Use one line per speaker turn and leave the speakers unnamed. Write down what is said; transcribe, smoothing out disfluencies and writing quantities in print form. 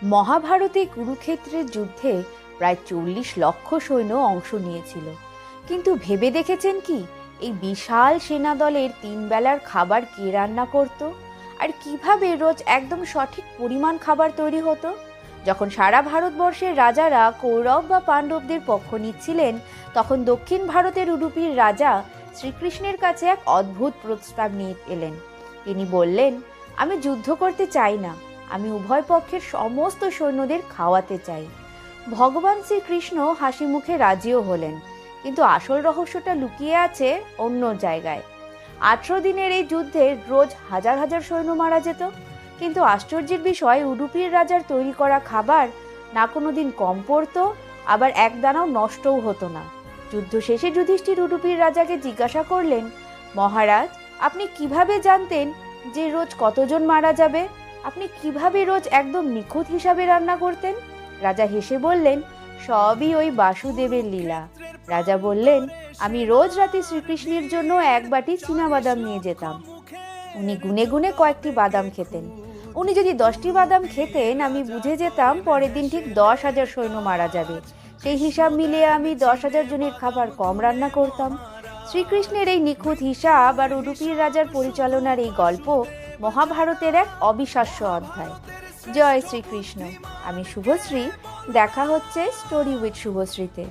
মহাভারতে কুরুক্ষেত্রের যুদ্ধে প্রায় 40 লক্ষ সৈন্য অংশ নিয়েছিল। কিন্তু ভেবে দেখেছেন কি, এই বিশাল সেনা দলের 3 বেলার খাবার কে রান্না করত? আর কিভাবে রোজ একদম সঠিক পরিমাণ খাবার তৈরি হতো? যখন সারা ভারতবর্ষের রাজারা কৌরব বা পাণ্ডবদের পক্ষ নিচ্ছিলেন, তখন দক্ষিণ ভারতের উডুপির রাজা শ্রীকৃষ্ণের কাছে এক অদ্ভুত প্রস্তাব নিয়ে এলেন। তিনি বললেন, আমি যুদ্ধ করতে চাই না, আমি উভয় পক্ষের সমস্ত সৈন্যদের খাওয়াতে চাই। ভগবান শ্রীকৃষ্ণ হাসি মুখে রাজিও হলেন, কিন্তু আসল রহস্যটা লুকিয়ে আছে অন্য জায়গায়। 18 দিনের এই যুদ্ধে রোজ হাজার হাজার সৈন্য মারা যেত, কিন্তু আশ্চর্যের বিষয়, উডুপির রাজার তৈরি করা খাবার না কোনোদিন কম পড়তো, আবার এক দানাও নষ্টও হতো না। যুদ্ধ শেষে যুধিষ্ঠির উডুপির রাজাকে জিজ্ঞাসা করলেন, মহারাজ, আপনি কিভাবে জানতেন যে রোজ কতজন মারা যাবে? আপনি কিভাবে রোজ একদম নিখুঁত হিসাবে রান্না করতেন? রাজা হেসে বললেন, সবই ওই বাসুদেবের লীলা। রাজা বললেন, আমি রোজ রাতে শ্রীকৃষ্ণের জন্য 1 বাটি চীনাবাদাম নিয়ে যেতাম। উনি গুনে গুনে কয়েকটি বাদাম খেতেন। উনি যদি 10টি বাদাম খেতেন, আমি বুঝে যেতাম পরের দিন ঠিক 10,000 সৈন্য মারা যাবে। সেই হিসাব মিলিয়ে আমি 10,000 জনের খাবার কম রান্না করতাম। শ্রীকৃষ্ণের এই নিখুঁত হিসাব আর উডুপির রাজার পরিচালনার এই গল্প মহাভারতের এক অবিশ্বাস্য অধ্যায়। জয় শ্রীকৃষ্ণ। আমি শুভশ্রী। দেখা হচ্ছে স্টোরি উইথ শুভশ্রীতে।